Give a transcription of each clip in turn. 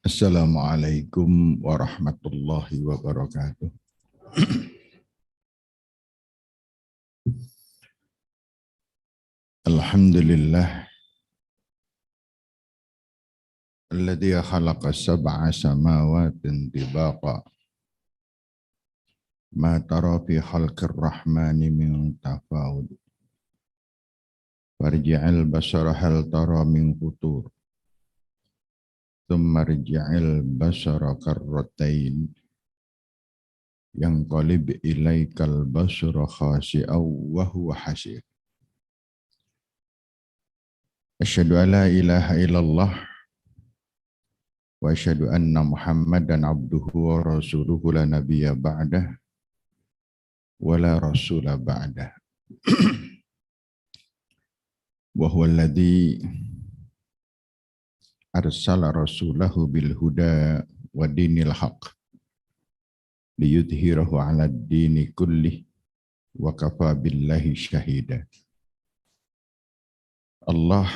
Assalamualaikum warahmatullahi wabarakatuh. Alhamdulillah alladzi khalaqa sab'a samawatin tibaqa ma tara fi khalqir rahmani min tafawud farji'il basara hal tara min futur thumma rji'il basara karratain yanqalib ilaikal basara khasi'aw wa huwa hasir. Asyhadu an la ilaha illallah wa asyhadu anna Muhammadan abduhu wa rasuluhu la nabiyya ba'dah wa la rasula ba'dah. Wa huwa alladhi arsala rasulahu bil huda wa dinil haqq liyudhhirahu 'ala ad-dini kullih wa kafa billahi syahida. Allah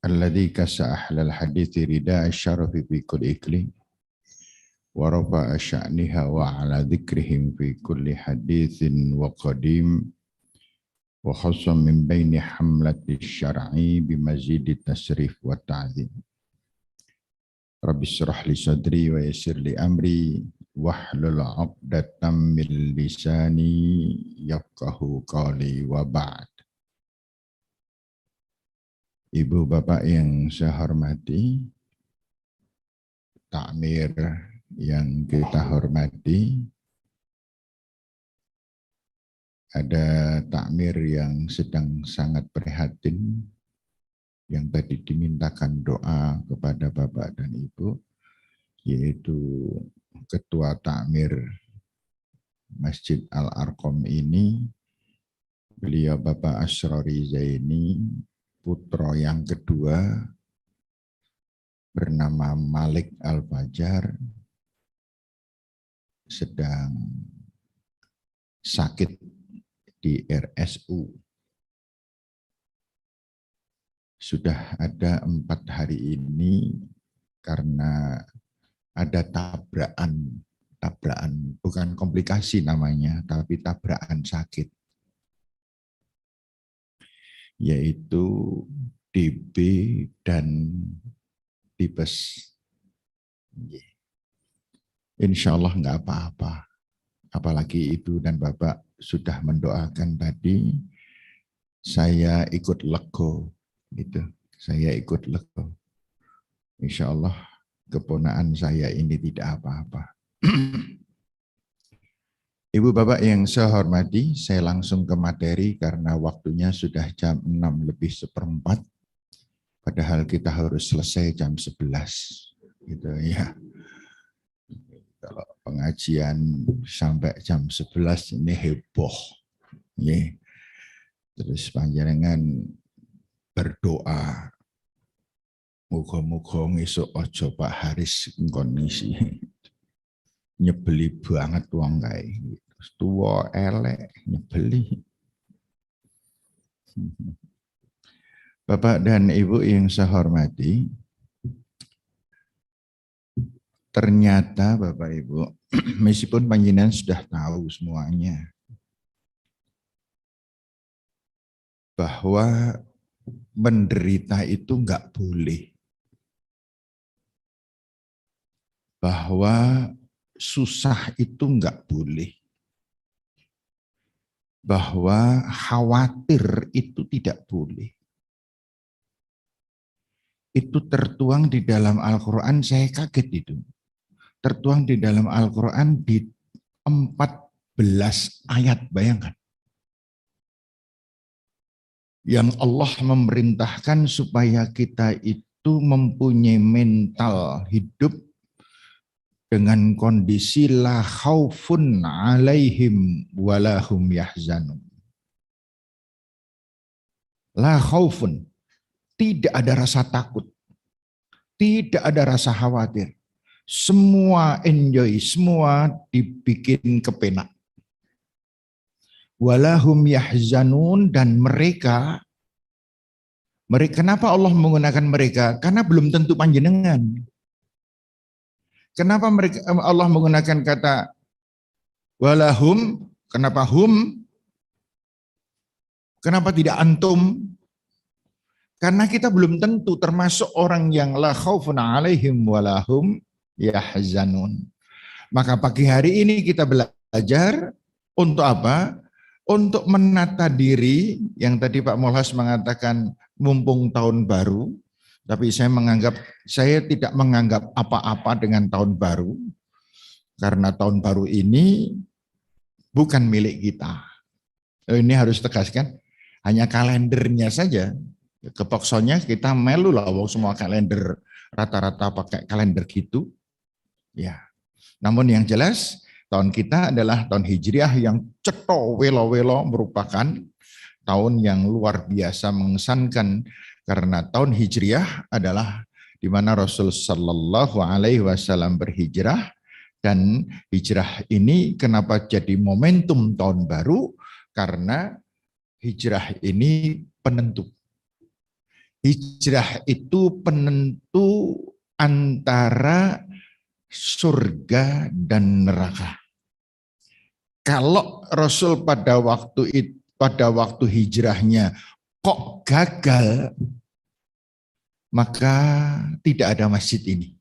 alladzi kasa ahlal hadithi rida asyarafi fi kulli iklim wa rafa'a sya'niha wa ala dzikrihim fi kulli hadithin wa qadim wa khassam min baini hamlati syar'i bimazidi tasrif wa ta'zim. Rabbi syrah li sadri wa yassir li amri wahlul 'uqdatam min lisani yafqahu qawli wa ba'd. Ibu bapak yang saya hormati, takmir yang kita hormati, ada takmir yang sedang sangat prihatin, yang tadi dimintakan doa kepada bapak dan ibu, yaitu ketua takmir Masjid Al-Arqam ini, beliau Bapak Asrori Zaini, putra yang kedua bernama Malik Al-Fajar sedang sakit di RSU. Sudah ada 4 hari ini karena ada tabrakan bukan komplikasi namanya, tapi tabrakan sakit. Yaitu TB dan tipes. Insya Allah nggak apa-apa. Apalagi ibu dan bapak sudah mendoakan tadi, saya ikut lego, gitu. Saya ikut lego. Insya Allah keponaan saya ini tidak apa-apa. Ibu bapak yang saya hormati, saya langsung ke materi karena waktunya sudah jam 6:04, padahal kita harus selesai jam 11. Gitu ya. Kalau pengajian sampai jam 11 ini heboh. Ya. Terus panjenengan berdoa, muga-muga ngesuk aja Pak Haris kondisi nyebeli banget wong kae. Tua elek nyebeli. Bapak dan Ibu yang saya hormati, ternyata Bapak Ibu, meskipun panjenengan sudah tahu semuanya, bahwa menderita itu enggak boleh. Bahwa susah itu enggak boleh. Bahwa khawatir itu tidak boleh. Itu tertuang di dalam Al-Quran, saya kaget itu. Tertuang di dalam Al-Quran di 14 ayat, bayangkan. Yang Allah memerintahkan supaya kita itu mempunyai mental hidup dengan kondisi la khaufun alaihim walahum yahzanun. La khaufun, tidak ada rasa takut, tidak ada rasa khawatir. Semua enjoy, semua dibikin kepenak. Walahum yahzanun, dan mereka, kenapa Allah menggunakan mereka? Karena belum tentu panjenengan. Kenapa Allah menggunakan kata walahum? Kenapa hum? Kenapa tidak antum? Karena kita belum tentu termasuk orang yang la khaufun alaihim walahum yahzanun. Maka pagi hari ini kita belajar untuk apa? Untuk menata diri, yang tadi Pak Molhas mengatakan mumpung tahun baru, tapi saya tidak menganggap apa-apa dengan tahun baru, karena tahun baru ini bukan milik kita. Ini harus tegaskan, hanya kalendernya saja. Kepoksonya kita melu lah, semua kalender rata-rata pakai kalender gitu. Ya. Namun yang jelas tahun kita adalah tahun Hijriah yang ceto welo-welo, merupakan tahun yang luar biasa mengesankan, karena tahun Hijriah adalah di mana Rasul Shallallahu Alaihi Wasallam berhijrah, dan hijrah ini kenapa jadi momentum tahun baru? Karena hijrah ini penentu. Hijrah itu penentu antara surga dan neraka. Kalau Rasul pada waktu hijrahnya kok gagal, maka tidak ada masjid ini.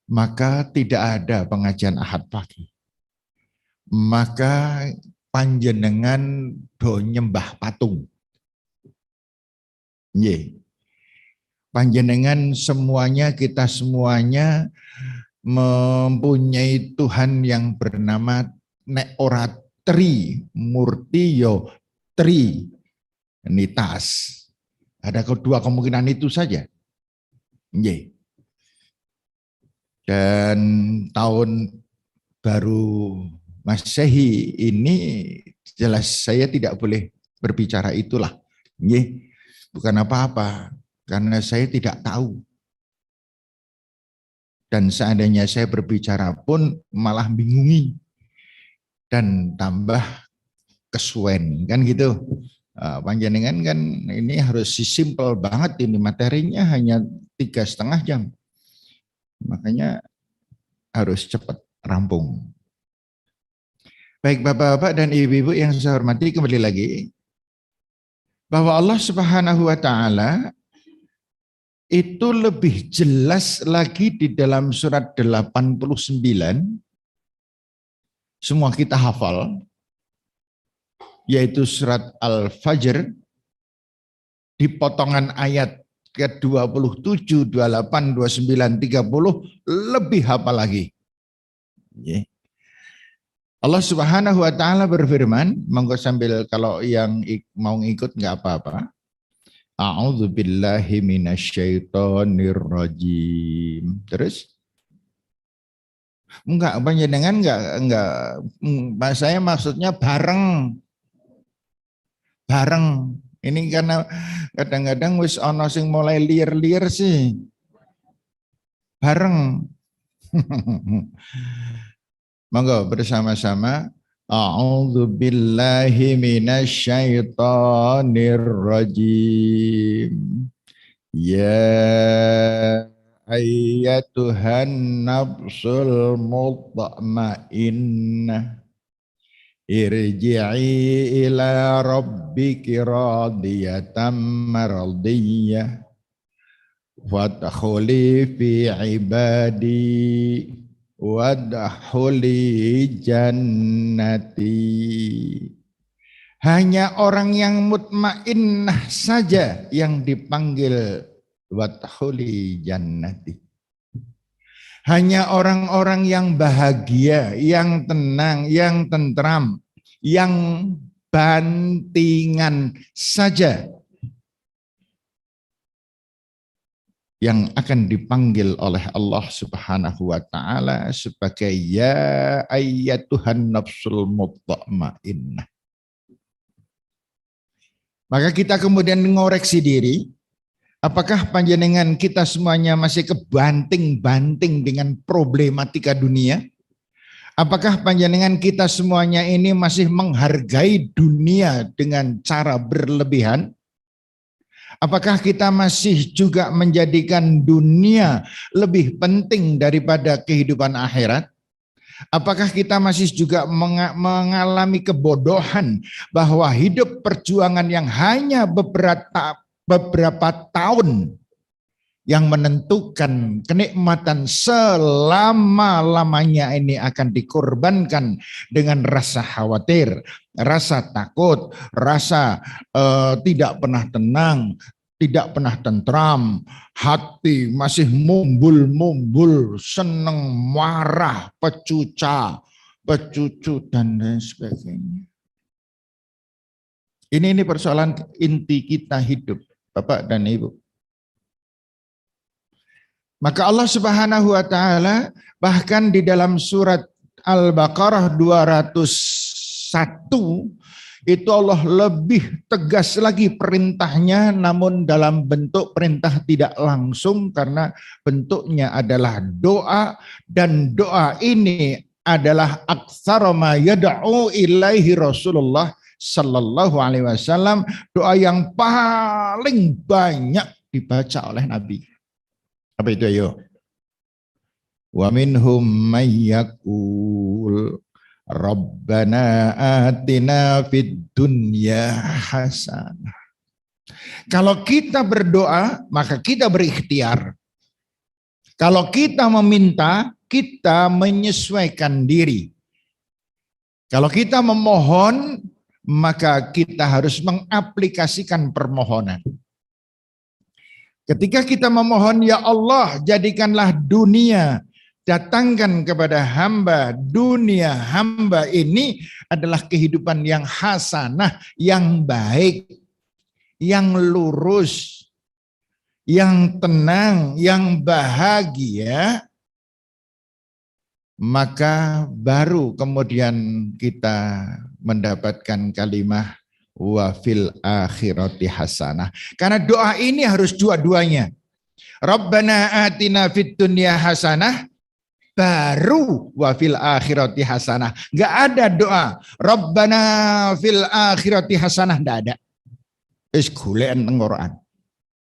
Maka tidak ada pengajian Ahad pagi. Maka panjenengan do nyembah patung. Ye. Panjenengan semuanya, kita semuanya mempunyai Tuhan yang bernama nek ora tri murti yo tri nitas. Ada kedua kemungkinan itu saja. Ye. Dan tahun baru Masehi ini jelas saya tidak boleh berbicara itulah. Ye. Bukan apa-apa, karena saya tidak tahu. Dan seandainya saya berbicara pun malah bingungi. Dan tambah kesuwen, kan gitu. Panjenengan kan ini harus simpel banget, ini materinya hanya 3,5 jam. Makanya harus cepat rampung. Baik Bapak-bapak dan Ibu-ibu yang saya hormati, kembali lagi. Bahwa Allah Subhanahu wa Ta'ala itu lebih jelas lagi di dalam surat 89, semua kita hafal, yaitu surat Al-Fajr, di potongan ayat ke-27, 28, 29, 30, lebih hafal lagi. Allah Subhanahu wa Ta'ala berfirman, monggo sambil kalau yang mau ikut nggak apa-apa. A'udzu billahi minasyaitonir rajim. Terus enggak, panjenengan enggak saya maksudnya bareng. Ini karena kadang-kadang wis ana sing mulai liar-liar sih. Bareng. Monggo bersama-sama. A'udzu billahi minasyaitonir rajim. Ya ayyatuhan nafsul mutmainnah, irji'i ila rabbiki radiyatan mardiyah, fadkhuli fi ibadi wadkhuli jannati. Hanya orang yang mutmainnah saja yang dipanggil wadkhuli jannati. Hanya orang-orang yang bahagia, yang tenang, yang tentram, yang bantingan saja yang akan dipanggil oleh Allah Subhanahu wa Ta'ala sebagai ya ayyatuhan nafsul mutmainnah. Maka kita kemudian mengoreksi diri, apakah panjenengan kita semuanya masih kebanting-banting dengan problematika dunia? Apakah panjenengan kita semuanya ini masih menghargai dunia dengan cara berlebihan? Apakah kita masih juga menjadikan dunia lebih penting daripada kehidupan akhirat? Apakah kita masih juga mengalami kebodohan bahwa hidup perjuangan yang hanya beberapa tahun yang menentukan kenikmatan selama-lamanya ini akan dikorbankan dengan rasa khawatir, rasa takut, rasa tidak pernah tenang, tidak pernah tentram, hati masih mumbul-mumbul, seneng, marah, pecuca, pecucu, dan lain sebagainya. Ini persoalan inti kita hidup, Bapak dan Ibu. Maka Allah Subhanahu wa taala bahkan di dalam surat Al-Baqarah 201 itu Allah lebih tegas lagi perintahnya, namun dalam bentuk perintah tidak langsung karena bentuknya adalah doa, dan doa ini adalah aktsara ma yad'u ilaihi Rasulullah sallallahu alaihi wasallam, doa yang paling banyak dibaca oleh Nabi. Apa itu ayo? Wa minhum may yaqul Rabbana atina fid dunya hasanah. Kalau kita berdoa, maka kita berikhtiar. Kalau kita meminta, kita menyesuaikan diri. Kalau kita memohon, maka kita harus mengaplikasikan permohonan. Ketika kita memohon, ya Allah, jadikanlah dunia, datangkan kepada hamba, dunia hamba ini adalah kehidupan yang hasanah, yang baik, yang lurus, yang tenang, yang bahagia. Maka baru kemudian kita mendapatkan kalimat wa fil akhirati hasanah. Karena doa ini harus dua-duanya. Rabbana atina fid dunya hasanah, baru wa fil akhirati hasanah. Enggak ada doa Rabbana fil akhirati hasanah, enggak ada. Wis goleken nang Quran.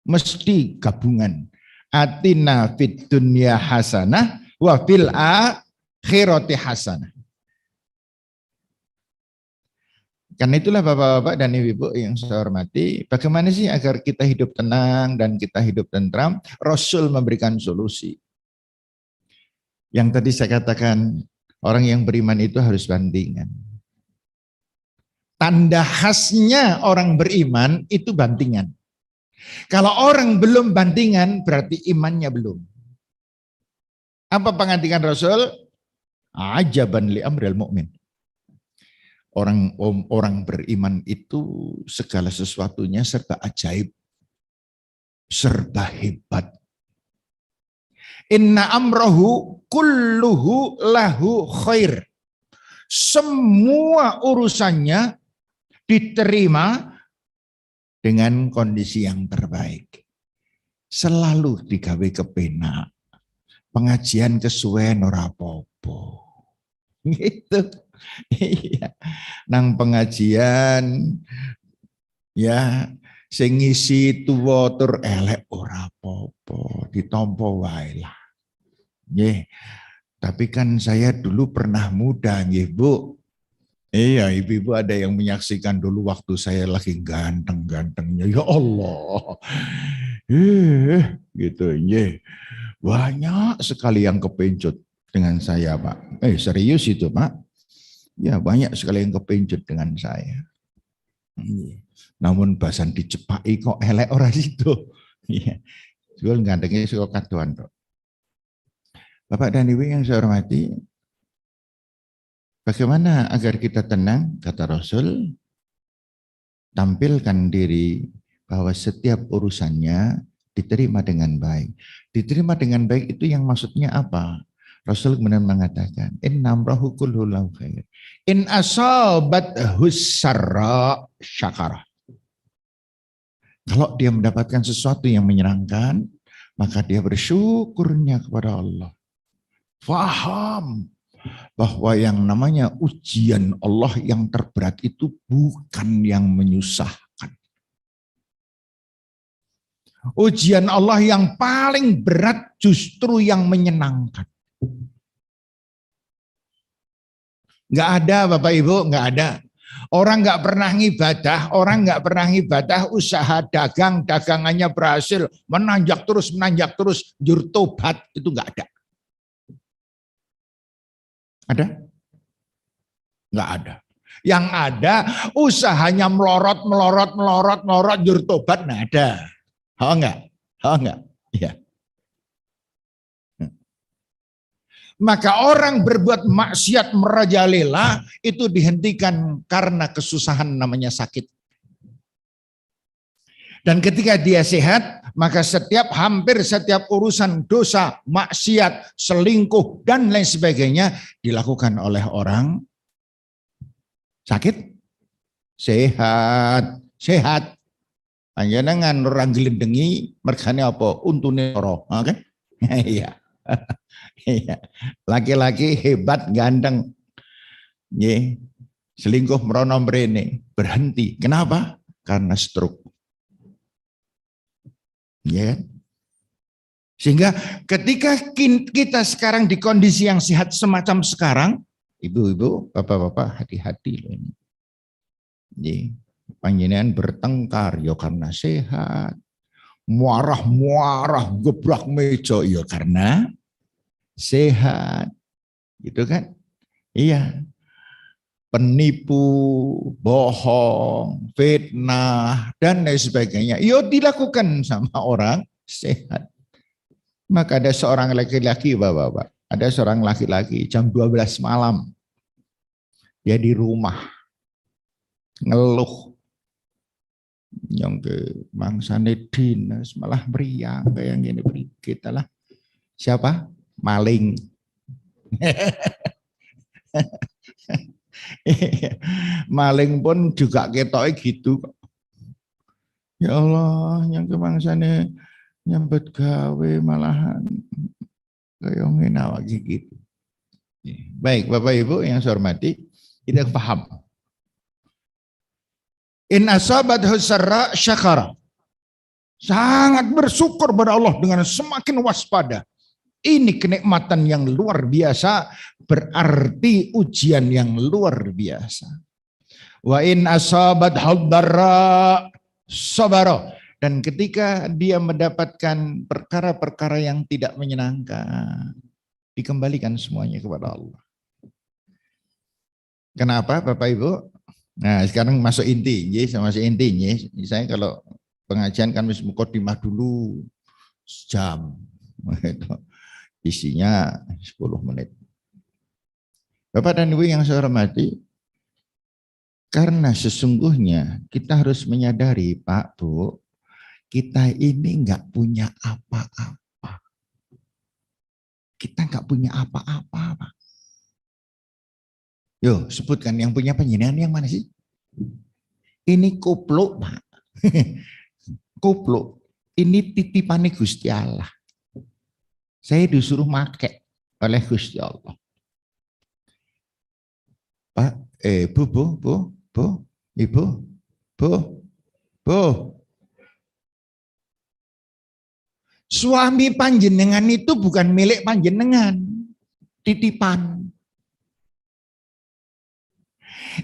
Mesti gabungan. Atina fid dunya hasanah wa fil akhirati hasanah. Karena itulah Bapak-bapak dan Ibu-ibu yang saya hormati, bagaimana sih agar kita hidup tenang dan kita hidup tentram? Rasul memberikan solusi. Yang tadi saya katakan, orang yang beriman itu harus bandingan. Tanda khasnya orang beriman itu bandingan. Kalau orang belum bandingan, berarti imannya belum. Apa pengantikan Rasul? Ajaban li amril mu'min. Orang beriman itu segala sesuatunya serba ajaib, serba hebat. Inna amrohu kulluhu lahu khair. Semua urusannya diterima dengan kondisi yang terbaik. Selalu digawe kepenak. Pengajian kesuwen ora apa-apa. Gitu. Iya. Nang pengajian ya sing ngisi tuwa tur elek ora apa-apa, ditampa wae lah. Nggih. Tapi kan saya dulu pernah muda nggih, Bu. Iya, ibu-ibu ada yang menyaksikan dulu waktu saya lagi ganteng-gantengnya. Ya Allah. Gitu nggih. Banyak sekali yang kepencut dengan saya, Pak. Serius itu, Pak. Ya banyak sekali yang kepencut dengan saya. Namun bahasan dicepai kok elek ora situ. Iya. Jual gantengnya suka kaduan kok. Bapak dan Ibu yang saya hormati, bagaimana agar kita tenang? Kata Rasul, tampilkan diri bahwa setiap urusannya diterima dengan baik. Diterima dengan baik itu yang maksudnya apa? Rasul kemudian mengatakan, innamrahu kullu lahu khair. In asabat husarra syakara. Kalau dia mendapatkan sesuatu yang menyenangkan, maka dia bersyukurnya kepada Allah. Faham bahwa yang namanya ujian Allah yang terberat itu bukan yang menyusahkan. Ujian Allah yang paling berat justru yang menyenangkan. Nggak ada Bapak Ibu, nggak ada. Orang nggak pernah ngibadah, usaha dagangannya berhasil, menanjak terus, jur tobat, itu nggak ada. Ada? Nggak ada. Yang ada usahanya melorot, jur tobat nggak ada. Oh enggak? Iya. Maka orang berbuat maksiat merajalela itu dihentikan karena kesusahan namanya sakit. Dan ketika dia sehat, maka hampir setiap urusan dosa, maksiat, selingkuh, dan lain sebagainya dilakukan oleh orang sakit, sehat. Panjenengan orang gelendengi, mergane apa? Untune loro, kan? Iya. Laki-laki hebat, ganteng, selingkuh merono mrene, berhenti. Kenapa? Karena stroke. Ya. Sehingga ketika kita sekarang di kondisi yang sehat semacam sekarang, ibu-ibu, bapak-bapak, hati-hati loh ini. Panjenengan bertengkar ya karena sehat, muarah gebrak meja ya karena sehat, gitu kan? Iya. Penipu, bohong, fitnah, dan lain sebagainya. Yo dilakukan sama orang sehat. Maka ada seorang laki-laki, bapak-bapak. Ada seorang laki-laki jam 12 malam. Dia di rumah. Ngeluh. Yang ke mangsane dinas malah meriang kayak gini kita lah. Siapa? Maling. Maling pun juga ketoknya gitu. Ya Allah, yang kemangsane nyambet gawe malahan kayak ngene awake gitu. Baik, Bapak Ibu yang saya hormati, kita paham. In asabathu sarra syakara. Sangat bersyukur pada Allah dengan semakin waspada. Ini kenikmatan yang luar biasa, berarti ujian yang luar biasa. Wa in asabathu dharra sabara. Dan ketika dia mendapatkan perkara-perkara yang tidak menyenangkan, dikembalikan semuanya kepada Allah. Kenapa Bapak Ibu? Nah sekarang masuk inti, masuk intinya. Misalnya kalau pengajian kan mukadimah dulu sejam, isinya 10 menit. Bapak dan Ibu yang saya hormati, karena sesungguhnya kita harus menyadari Pak Bu, kita ini nggak punya apa-apa. Kita nggak punya apa-apa Pak. Yo, sebutkan yang punya penjenengan yang mana sih? Ini koplo, Pak. Koplo. Ini titipan Gusti Allah. Saya disuruh make oleh Gusti Allah. Pak, Bu. Suami panjenengan itu bukan milik panjenengan. Titipan.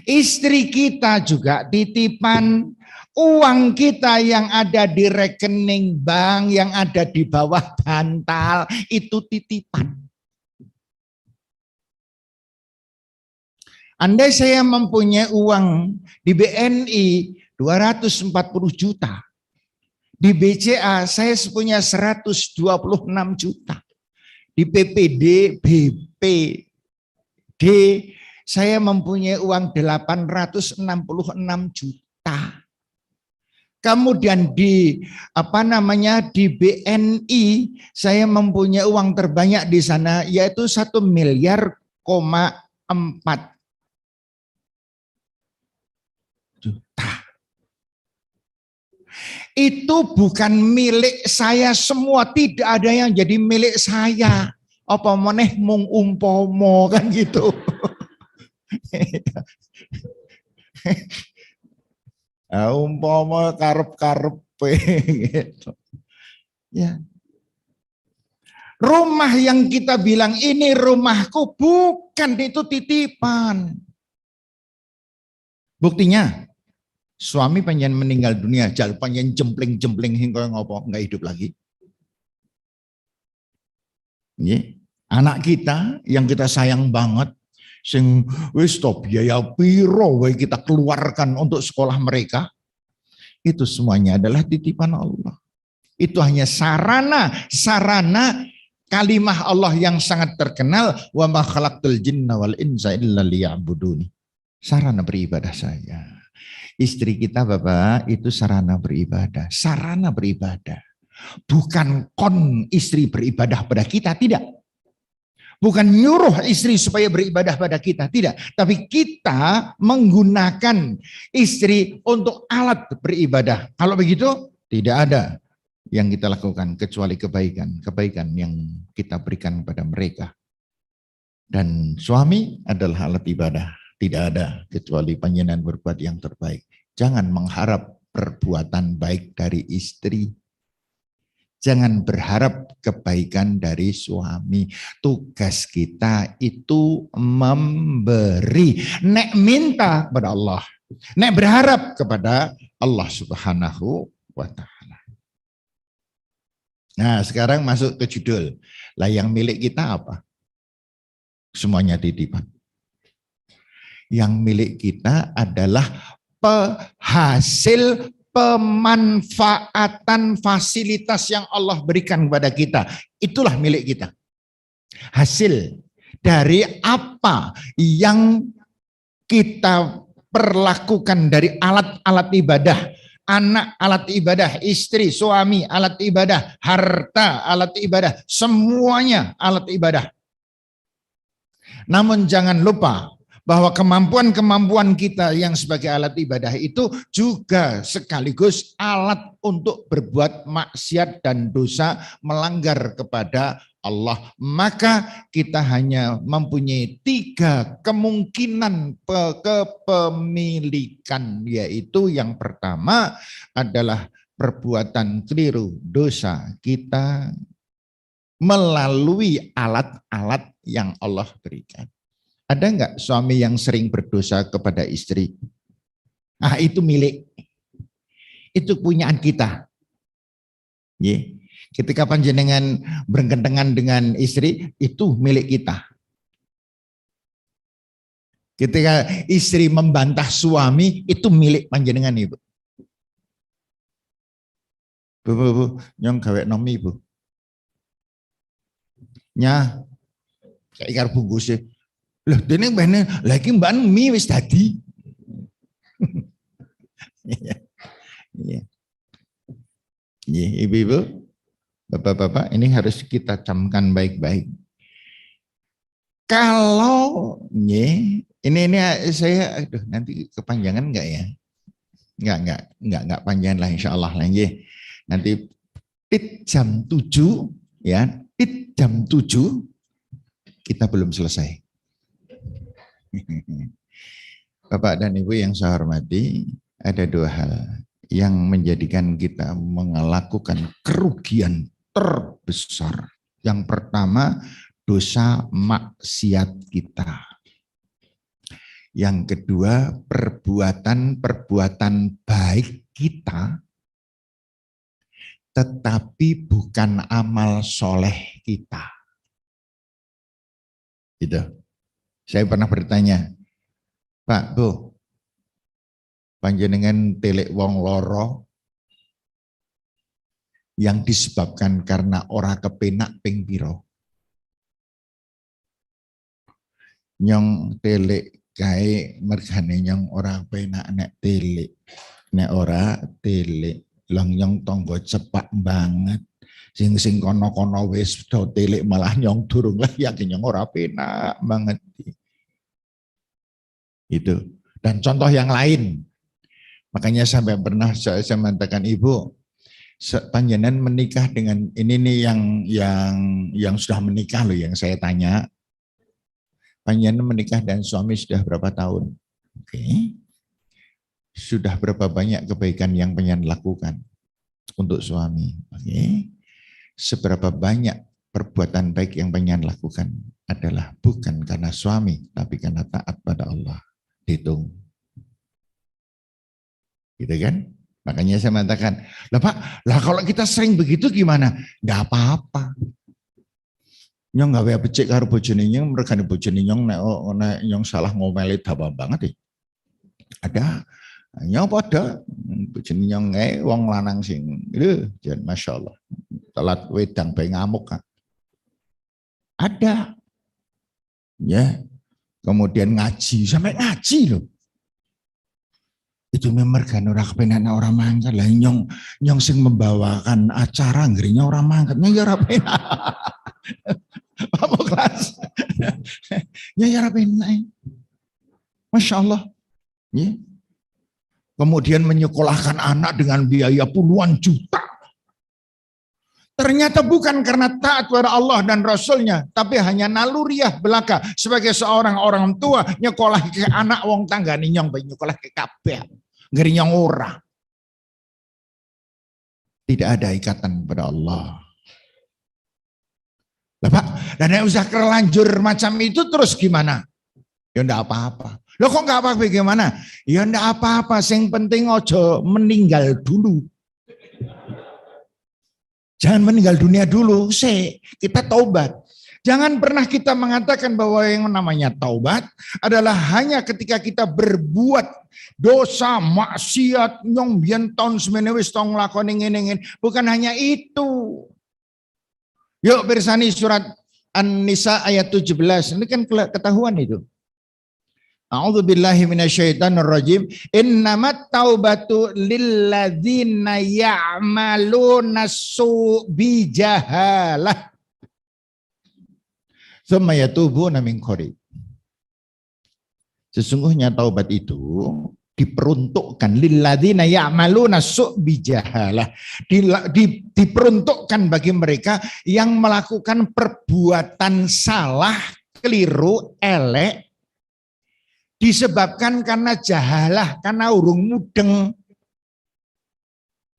Istri kita juga titipan, uang kita yang ada di rekening bank, yang ada di bawah bantal, itu titipan. Andai saya mempunyai uang di BNI 240 juta, di BCA saya punya 126 juta, di PPD, BPD, saya mempunyai uang 866 juta. Kemudian di di BNI saya mempunyai uang terbanyak di sana yaitu 1,4 miliar juta. Itu bukan milik saya semua, tidak ada yang jadi milik saya. Apa meneh mung umpomo kan gitu. Umpama karep-karepe gitu. Ya. Rumah yang kita bilang ini rumahku, bukan, itu titipan. Buktinya, suami panjang meninggal dunia, jal panjang jempling-jempling hingga ngopo nggak hidup lagi. Ini anak kita yang kita sayang banget, sing wis to biaya piro wae kita keluarkan untuk sekolah mereka, itu semuanya adalah titipan Allah. Itu hanya sarana kalimah Allah yang sangat terkenal, wa ma khalaqtul jinna wal insa illa liya'buduni. Sarana beribadah saya. Istri kita Bapak itu sarana beribadah, Bukan kon istri beribadah pada kita, tidak. Bukan nyuruh istri supaya beribadah pada kita, tidak. Tapi kita menggunakan istri untuk alat beribadah. Kalau begitu, tidak ada yang kita lakukan kecuali kebaikan yang kita berikan kepada mereka. Dan suami adalah alat ibadah, tidak ada kecuali panjenengan berbuat yang terbaik. Jangan mengharap perbuatan baik dari istri. Jangan berharap kebaikan dari suami. Tugas kita itu memberi. Nek minta kepada Allah, nek berharap kepada Allah Subhanahu wa Ta'ala. Nah, sekarang masuk ke judul. Lah yang milik kita apa? Semuanya titipan. Yang milik kita adalah hasil pemanfaatan fasilitas yang Allah berikan kepada kita. Itulah milik kita. Hasil dari apa yang kita perlakukan dari alat-alat ibadah. Anak alat ibadah, istri, suami alat ibadah, harta alat ibadah, semuanya alat ibadah. Namun jangan lupa bahwa kemampuan-kemampuan kita yang sebagai alat ibadah itu juga sekaligus alat untuk berbuat maksiat dan dosa, melanggar kepada Allah. Maka kita hanya mempunyai 3 kemungkinan kepemilikan, yaitu yang pertama adalah perbuatan keliru, dosa kita melalui alat-alat yang Allah berikan. Ada enggak suami yang sering berdosa kepada istri? Ah, itu milik. Itu punyaan kita. Ye. Ketika panjenengan berkendengan dengan istri, itu milik kita. Ketika istri membantah suami, itu milik panjenengan, Ibu. Bu, nyong gawe nomi, Bu. Nya, saya ikar bungkusnya. Loh, dene mbane lagi mbak mie wis dadi. Iya. Iya, Ibu-ibu, Bapak-bapak, ini harus kita camkan baik-baik. Kalau ini saya aduh nanti kepanjangan enggak ya? Enggak panjang lah insyaallah lah nggih. Nanti tit jam 7 ya, tit jam 7 kita belum selesai. Bapak dan Ibu yang saya hormati, ada 2 hal yang menjadikan kita melakukan kerugian terbesar. Yang pertama, dosa maksiat kita. Yang kedua, perbuatan-perbuatan baik kita, tetapi bukan amal soleh kita. Gitu. Saya pernah bertanya, Pak, Bu, panjenengan telek wong loro yang disebabkan karena ora kepenak ping piro. Nyong telek kae mergane nyong ora penak nek telek. Nek ora telek lang nyong tonggo cepak banget. Sing kono-kono wis do telek malah nyong durung lah yakin nyong ora penak banget. Itu. Dan contoh yang lain. Makanya sampai pernah saya mengatakan, Ibu, panjenengan menikah dengan ini nih yang sudah menikah loh, yang saya tanya. Panjenengan menikah dan suami sudah berapa tahun? Oke. Sudah berapa banyak kebaikan yang panjenengan lakukan untuk suami? Oke. seberapa banyak perbuatan baik yang pengen lakukan adalah bukan karena suami, tapi karena taat pada Allah. Hitung. Gitu kan? Makanya saya mengatakan, lah Pak, lah kalau kita sering begitu gimana? Nggak apa-apa. Nyong gawe becik karo bojone nyong, mergane bojone nyong nek nyong salah ngomeli dawa banget ya. Ada nyong pada bojone nyong wong lanang sing jan masyaallah. Telat wedang bae ngamuk kan. Ada. Ya. Kemudian ngaji, sampai ngaji loh. Itu memang kan ora kepenak orang mangkat lah nyong sing membawakan acara ngerinya orang mangkatnya ya ora penak. Apa kelas? Ya ora penak. Masya Allah. Ya. Kemudian menyekolahkan anak dengan biaya puluhan juta. Ternyata bukan karena taat kepada Allah dan Rasulnya, tapi hanya naluriah belaka sebagai seorang orang tua nyekolah ke anak wong tangga nyong bae nyekolah ke kabeh. Ngeri nyong ora. Tidak ada ikatan pada Allah. Lah Pak, dan usah terlanjur macam itu terus gimana? Ya enggak apa-apa. Loh kok enggak apa-apa gimana? Ya enggak apa-apa, yang penting ojo meninggal dulu. Jangan meninggal dunia dulu, kita taubat. Jangan pernah kita mengatakan bahwa yang namanya taubat adalah hanya ketika kita berbuat dosa, maksiat, nyong biyen tahun semene wis tong nglakoni ngene-ngene. Bukan hanya itu. Yuk bersani surat An-Nisa ayat 17. Ini kan ketahuan itu. A'udzubillahi minasyaitonirrajim. Innamat taubatu lilladzina ya'maluna su'bi jahalah. Tsumma yatubuna min qarib. Sesungguhnya taubat itu diperuntukkan lilladzina ya'maluna su'bi jahalah. Diperuntukkan bagi mereka yang melakukan perbuatan salah, keliru, elek disebabkan karena jahalah, karena urung mudeng,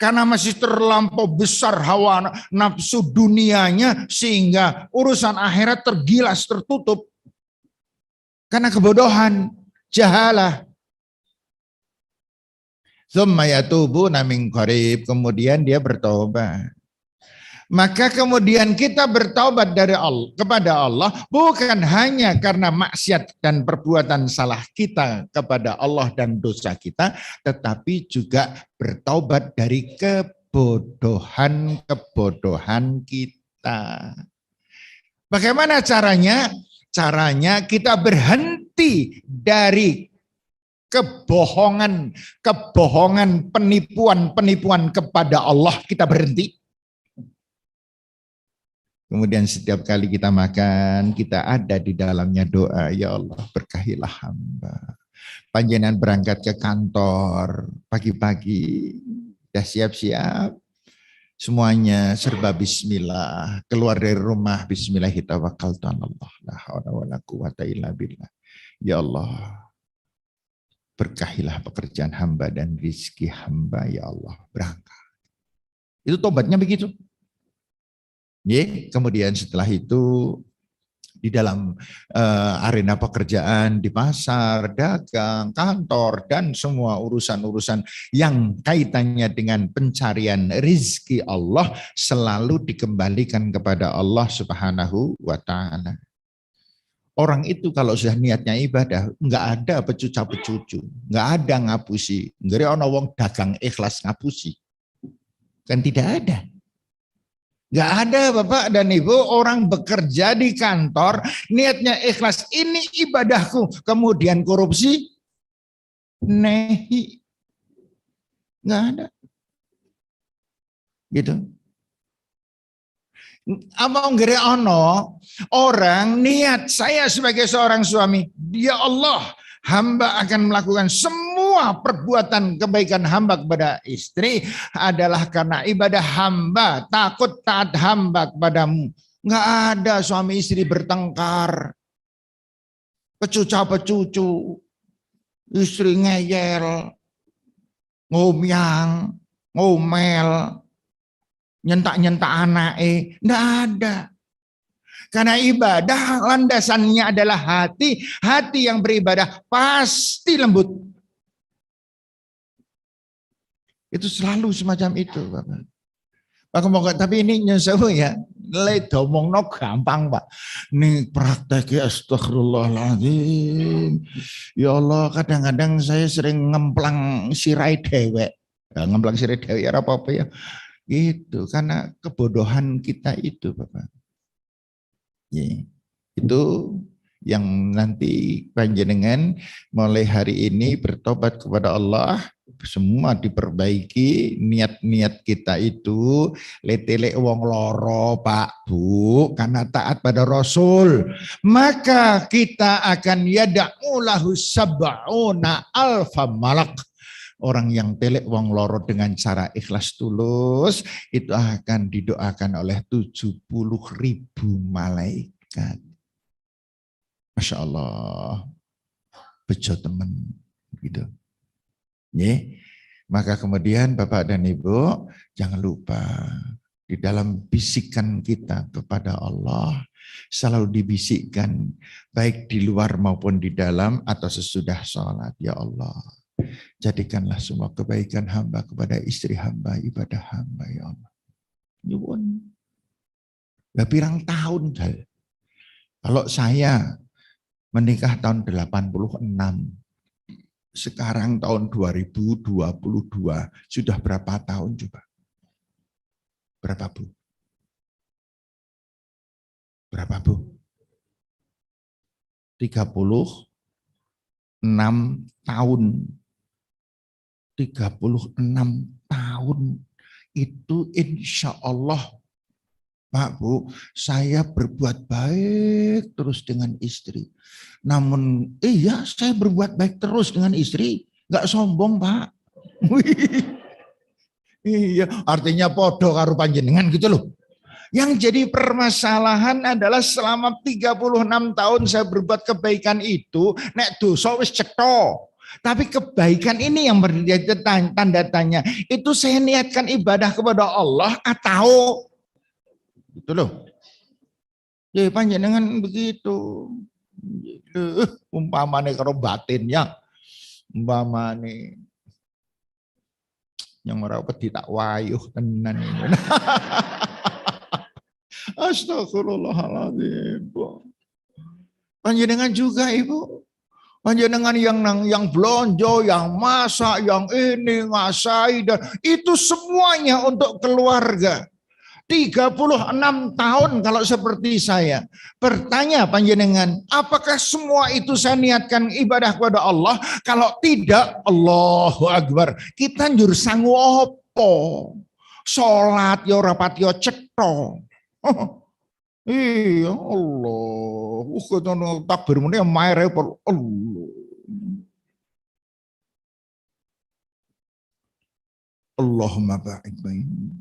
karena masih terlampau besar hawa nafsu dunianya sehingga urusan akhirat tergilas, tertutup karena kebodohan, jahalah. Tsumma yatubuna min qarib, kemudian dia bertobat. Maka kemudian kita bertaubat dari Allah kepada Allah bukan hanya karena maksiat dan perbuatan salah kita kepada Allah dan dosa kita, tetapi juga bertaubat dari kebodohan kita. Bagaimana caranya? Caranya kita berhenti dari kebohongan, penipuan kepada Allah, kita berhenti. Kemudian setiap kali kita makan, kita ada di dalamnya doa, ya Allah berkahilah hamba. Panjenengan berangkat ke kantor pagi-pagi, sudah siap-siap, semuanya serba bismillah. Keluar dari rumah, bismillahirrahmanirrahim. La haula wala quwata illa billah. Ya Allah, berkahilah pekerjaan hamba dan rizki hamba, ya Allah, berangkat. Itu tobatnya begitu. Kemudian setelah itu di dalam arena pekerjaan, di pasar, dagang, kantor, dan semua urusan-urusan yang kaitannya dengan pencarian rizki Allah selalu dikembalikan kepada Allah Subhanahu wa Ta'ala. Orang itu kalau sudah niatnya ibadah, nggak ada pecuca-pecucu, nggak ada ngapusi, nggak ada wong dagang ikhlas ngapusi, kan tidak ada. Gak ada Bapak dan Ibu orang bekerja di kantor, niatnya ikhlas, ini ibadahku, kemudian korupsi, nehi. Gak ada. Gitu. Apa nggere ono orang niat saya sebagai seorang suami, ya Allah, hamba akan melakukan semua perbuatan kebaikan hamba kepada istri adalah karena ibadah hamba, takut taat hamba kepadamu. Nggak ada suami istri bertengkar, pecuca-pecucu, istri ngeyel, ngomyang, ngomel, nyentak-nyentak anake, ndak ada. Karena ibadah landasannya adalah hati. Hati yang beribadah pasti lembut. Itu selalu semacam itu, Bapak. Pak, tapi ini nyesel ya. Le domongno gampang, Pak. Nih prakteknya astagfirullahaladzim. Ya Allah, kadang-kadang saya sering ngemplang sirai dewek. Ya, ngemplang sirai dewek ya apa-apa ya. Gitu, karena kebodohan kita itu, Bapak. Ya, itu yang nanti panjenengan mulai hari ini bertobat kepada Allah, semua diperbaiki, niat-niat kita itu letele wong loro Pak Bu, karena taat pada Rasul, maka kita akan yada'u lahu sab'una alfa malak. Orang yang telek wong loro dengan cara ikhlas tulus itu akan didoakan oleh 70.000 malaikat. Masya Allah, bejo temen gitu. Ye. Maka kemudian Bapak dan Ibu jangan lupa di dalam bisikan kita kepada Allah selalu dibisikkan baik di luar maupun di dalam atau sesudah sholat. Ya Allah, jadikanlah semua kebaikan hamba kepada istri hamba, ibadah hamba, ya Allah. Nyuwun. Lah pirang tahun saya. Kalau saya menikah tahun 86, sekarang tahun 2022, sudah berapa tahun coba? Berapa Bu? Berapa Bu? 36 tahun. 36 tahun itu insya Allah Pak Bu, saya berbuat baik terus dengan istri. Namun iya saya berbuat baik terus dengan istri, nggak sombong Pak. Iya, artinya podo karo panjenengan gitu loh. Yang jadi permasalahan adalah selama 36 tahun saya berbuat kebaikan itu, nek dosa wis cetha. Tapi kebaikan ini yang menjadi tanda tanya. Itu saya niatkan ibadah kepada Allah atau itu loh. Ya panjenengan begitu. Umpamane karo batinnya. Umpamane yang ora wedi tak wayuh tenan ini. Astagfirullahaladzim. Panjenengan juga Ibu. Panjenengan yang belonjo, yang masak, yang ini ngasai dan itu semuanya untuk keluarga. 36 tahun kalau seperti saya. Bertanya panjenengan, apakah semua itu saya niatkan ibadah kepada Allah? Kalau tidak, Allahu Akbar. Kita njur sangu opo? Salat ya ora pati cetha. Iya Allah. Kono takbir mene maere Allah. Allahumma ba'id baini.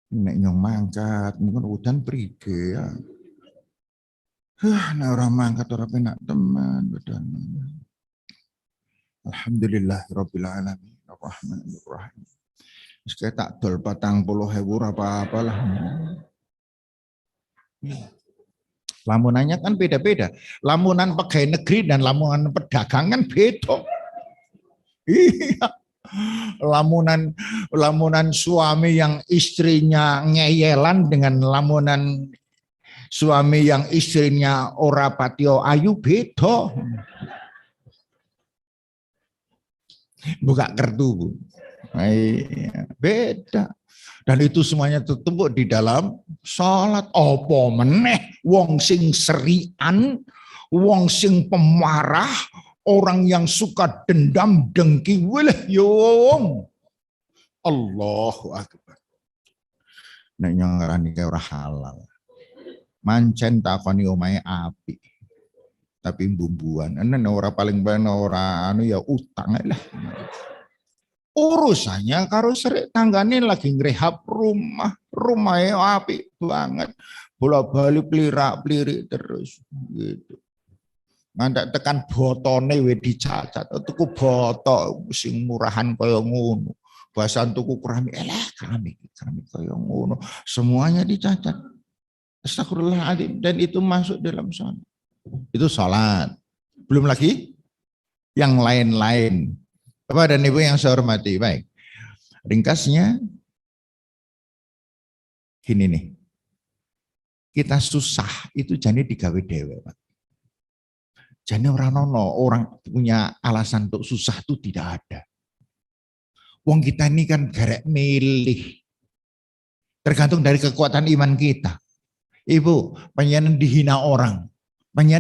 Nek nyong mangkat, mungkin udan pride ya. Nah orang mangkat orang penak teman badan. Alhamdulillah rabbil alamin arrahmanir rahim. Wis tak dol 40.000 apa-apalah. Lamunannya kan beda-beda. Lamunan pegawai negeri dan lamunan pedagang kan beda. Iya. Lamunan suami yang istrinya ngeyelan dengan lamunan suami yang istrinya ora patio ayu beda. Buka kertu. Beda. Dan itu semuanya tertumpuk di dalam salat. Apa meneh wong sing serian, wong sing pemarah, orang yang suka dendam dengki wileh yung. Allahu Akbar. Nek ngarani kaya ora halal. Mancen takoni omahe api. Tapi bumbuan. Enen ora paling bener ora anu ya utang lah. Urusannya karo serik tanggane lagi ngrehab rumahnya api banget, bolak-balik pelirak-pelirik terus gitu. Ngantek tekan botone we dicacat, tuku botok sing murahan kaya ngono. bahasan tuku keramik, keramik kaya ngono, semuanya dicacat. Astagfirullahaladzim, dan itu masuk dalam sholat. Itu sholat. Belum lagi yang lain-lain. Bapak dan Ibu yang saya hormati, baik. Ringkasnya, gini nih. Kita susah, itu jadi digawe dewe, Pak. Jadi orang punya alasan untuk susah itu tidak ada. Wong kita ini kan garek milih. Tergantung dari kekuatan iman kita. Ibu, pengen dihina orang. 3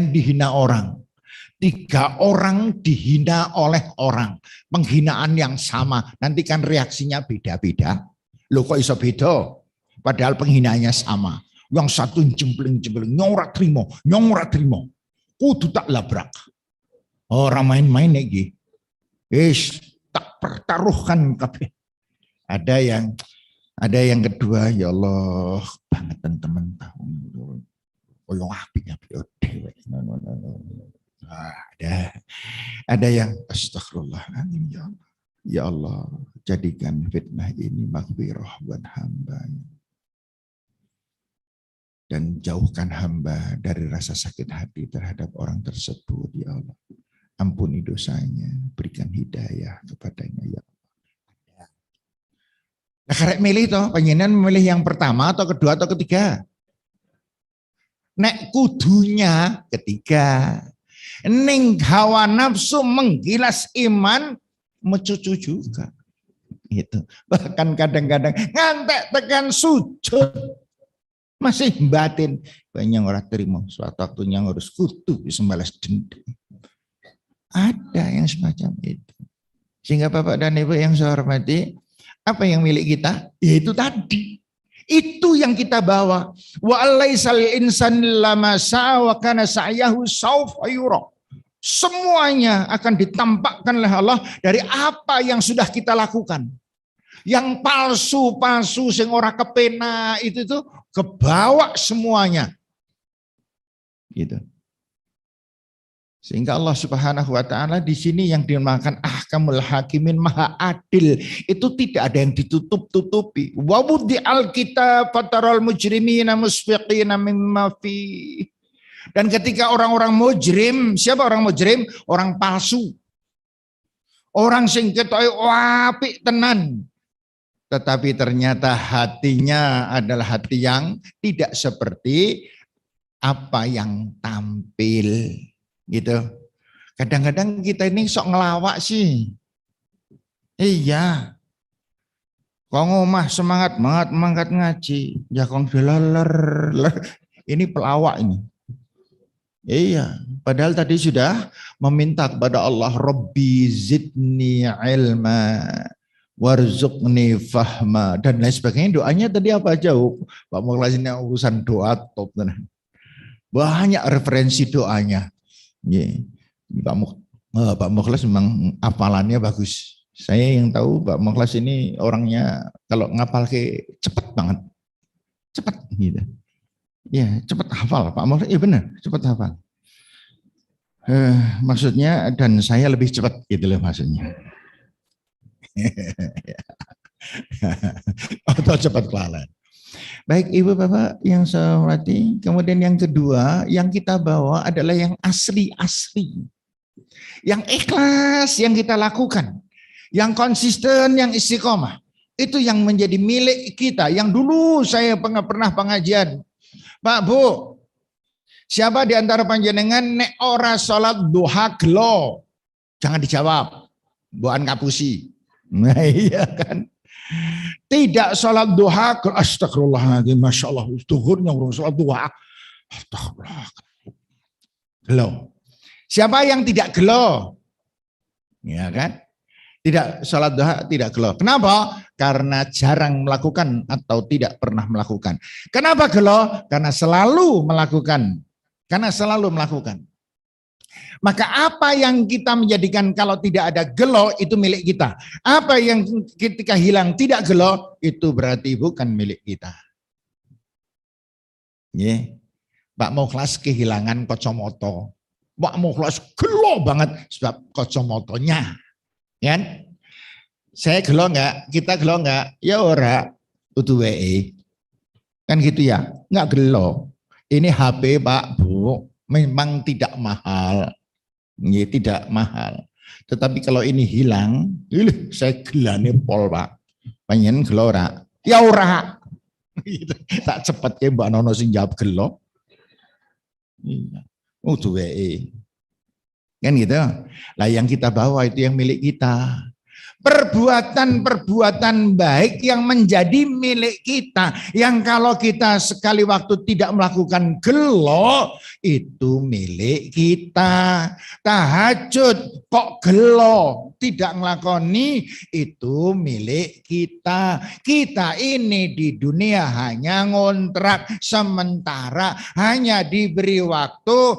orang dihina oleh orang. Penghinaan yang sama. Nanti kan reaksinya beda-beda. Loh kok iso beda? Padahal penghinaannya sama. Yang satu jempling, nyorak trimo. Kudu tak labrak. Orang main-main lagi. Tak pertaruhkan kabeh. Ada yang kedua, ya Allah, banget teman tahu. Koyo apik dhewe. Ada yang astagfirullahaladzim, ya Allah. Ya Allah, jadikan fitnah ini maghfirah buat hamba. Dan jauhkan hamba dari rasa sakit hati terhadap orang tersebut, ya Allah. Ampuni dosanya, berikan hidayah kepadanya, ya Allah. Nah, karek milih toh, pengenan memilih yang pertama atau kedua atau ketiga? Nek kudunya ketiga. Ning hawa nafsu menggilas iman, mencucu juga. Gitu. Bahkan kadang-kadang ngantek tekan sujud. Masih batin, banyak orang terima suatu waktunya harus kutu bisa balas dendam. Ada yang semacam itu. Sehingga Bapak dan Ibu yang saya hormati, apa yang milik kita? Yaitu tadi. Itu yang kita bawa. Wa alaisal insan lama sa'a wa kana sa'yahu sawfa yura. Semuanya akan ditampakkan oleh Allah dari apa yang sudah kita lakukan. Yang palsu-palsu sing ora kepena itu tuh kebawa semuanya. Gitu. Sehingga Allah Subhanahu wa taala di sini yang dinamakan ahkamul hakimin, maha adil, itu tidak ada yang ditutup-tutupi. Wa wudi'al kitab fataral mujrimina musfiqina mimma fi. Dan ketika orang-orang mujrim, siapa orang mujrim? Orang palsu. Orang sing ketoke apik tenan. Tetapi ternyata hatinya adalah hati yang tidak seperti apa yang tampil, gitu. Kadang-kadang kita ini sok ngelawak sih. Iya. Kok ngomah semangat banget ngaji. Ya kong dilaler. Ini pelawak ini. Iya. Padahal tadi sudah meminta kepada Allah, Rabbi zidni ilma. Warzuqni fahma dan lain sebagainya. Doanya tadi apa aja? Pak Mukhlas ini urusan doa top. Banyak referensi doanya. Pak Mukhlas memang hafalannya bagus. Saya yang tahu Pak Mukhlas ini orangnya kalau ngapal ke cepat banget. Cepat gitu. Ya, cepat hafal Pak Mukhlas. Iya benar, cepat hafal. Maksudnya dan saya lebih cepat gitu loh maksudnya. Atau cepat kelalen. Baik Ibu Bapak yang saya hormati, kemudian yang kedua yang kita bawa adalah yang asli-asli. Yang ikhlas yang kita lakukan. Yang konsisten, yang istiqomah. Itu yang menjadi milik kita. Yang dulu saya pernah pengajian. Pak Bu, siapa di antara panjenengan nek ora salat duha gelo? Jangan dijawab. Bukan ngapusi. Nah iya kan. Tidak sholat duha, astagfirullahaladzim, Masya Allah, duhurnya orang sholat duha. Astagfirullah. Gelo. Siapa yang tidak gelo? Ya kan? Tidak sholat duha, tidak gelo. Kenapa? Karena jarang melakukan atau tidak pernah melakukan. Kenapa gelo? Karena selalu melakukan. Maka apa yang kita menjadikan kalau tidak ada gelo itu milik kita. Apa yang ketika hilang tidak gelo itu berarti bukan milik kita. Yeah. Pak Mukhlas kehilangan kacamata. Pak Mukhlas gelo banget sebab kacamatanya. Kan? Saya gelo enggak? Kita gelo enggak? Ya ora. Utu WE. Kan gitu ya. Enggak gelo. Ini HP Pak Bu. Memang tidak mahal. Ya, tidak mahal. Tetapi kalau ini hilang, saya gelane pol Pak. Pengen gelo ora? Ya ora. Tak cepet ya Mbak Nono sing jawab gelo. Iya. Utu WE. Kan gitu. Lah yang kita bawa itu yang milik kita. Perbuatan-perbuatan baik yang menjadi milik kita. Yang kalau kita sekali waktu tidak melakukan gelo, itu milik kita. Tahajud kok gelo, tidak ngelakoni, itu milik kita. Kita ini di dunia hanya ngontrak sementara, hanya diberi waktu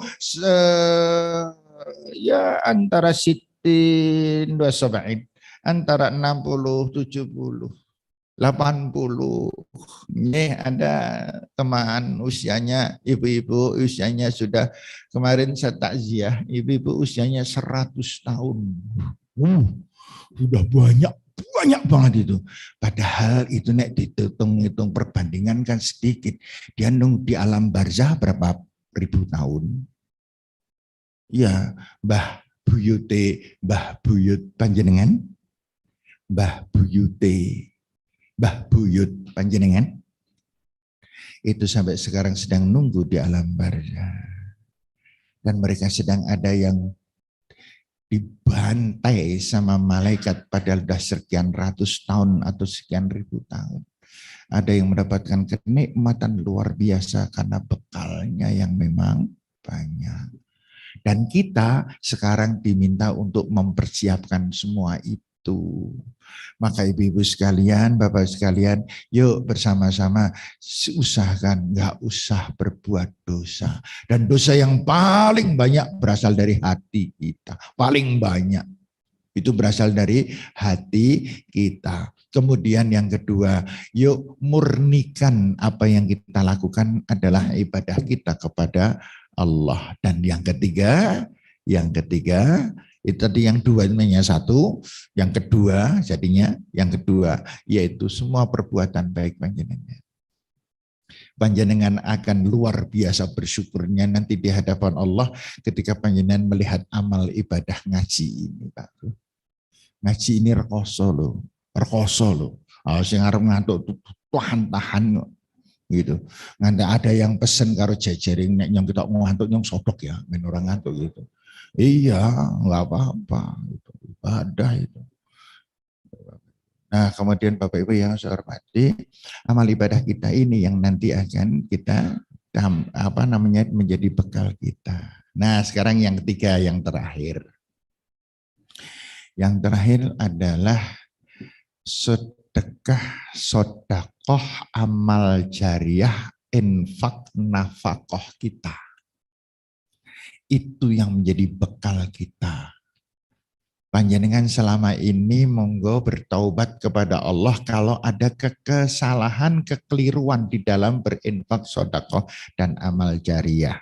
ya antara sitin wa sab'in, antara 60, 70, 80. Nih ada teman usianya, ibu-ibu usianya sudah, kemarin saya takziah, ibu-ibu usianya 100 tahun. Sudah banyak banget itu. Padahal itu nek dihitung-hitung perbandingan kan sedikit. Dia di alam barzah berapa ribu tahun. Ya, Mbah Buyut panjenengan, Mbah Buyut panjenengan, itu sampai sekarang sedang nunggu di alam barzah. Dan mereka sedang ada yang dibantai sama malaikat padahal sudah sekian ratus tahun atau sekian ribu tahun. Ada yang mendapatkan kenikmatan luar biasa karena bekalnya yang memang banyak. Dan kita sekarang diminta untuk mempersiapkan semua itu. Maka ibu-ibu sekalian, bapak sekalian, yuk bersama-sama usahakan nggak usah berbuat dosa. Dan dosa yang paling banyak berasal dari hati kita. Paling banyak. Itu berasal dari hati kita. Kemudian yang kedua, yuk murnikan apa yang kita lakukan adalah ibadah kita kepada Allah. Dan yang ketiga itu tadi yang dua namanya satu, yang kedua jadinya yang kedua yaitu semua perbuatan baik panjenengan akan luar biasa bersyukurnya nanti di hadapan Allah ketika panjenengan melihat amal ibadah ngaji ini Pak. Ngaji ini rekoso loh. Sing arep ngantuk tahan gitu. Nggak ada yang pesen karo jejaring nek nyong kita ngantuk nyong sodok ya, men orang ngantuk gitu. Iya, nggak apa-apa gitu. Ibadah itu. Nah, kemudian Bapak Ibu yang saya hormati, amal ibadah kita ini yang nanti akan kita menjadi bekal kita. Nah, sekarang yang ketiga, yang terakhir. Yang terakhir adalah sedekah, sodakoh, amal jariah, infak, nafakoh kita. Itu yang menjadi bekal kita. Panjenengan selama ini monggo bertaubat kepada Allah kalau ada kesalahan, kekeliruan di dalam berinfak, sodakoh, dan amal jariah.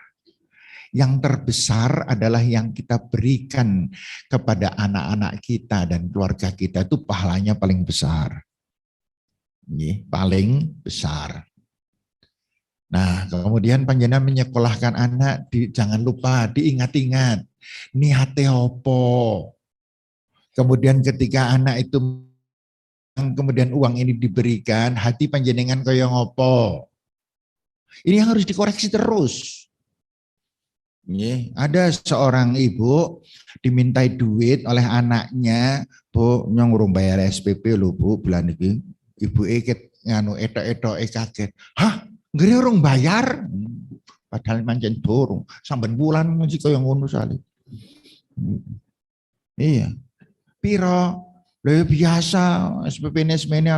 Yang terbesar adalah yang kita berikan kepada anak-anak kita dan keluarga kita, itu pahalanya paling besar. Paling besar. Nah, kemudian panjenengan menyekolahkan anak, jangan lupa diingat-ingat niate opo. Kemudian ketika anak itu kemudian uang ini diberikan, hati panjenengan kaya ngopo. Ini yang harus dikoreksi terus. Ada seorang ibu dimintai duit oleh anaknya, Bu, nyong urung bayar SPP lho Bu, bulan ini. Ibu iket nganu etok kaget. Hah? Nggak urung bayar? Padahal mancen durung. Samben bulan mesti kaya ngono sale. Iya. Piro? Lah biasa SPP nesmene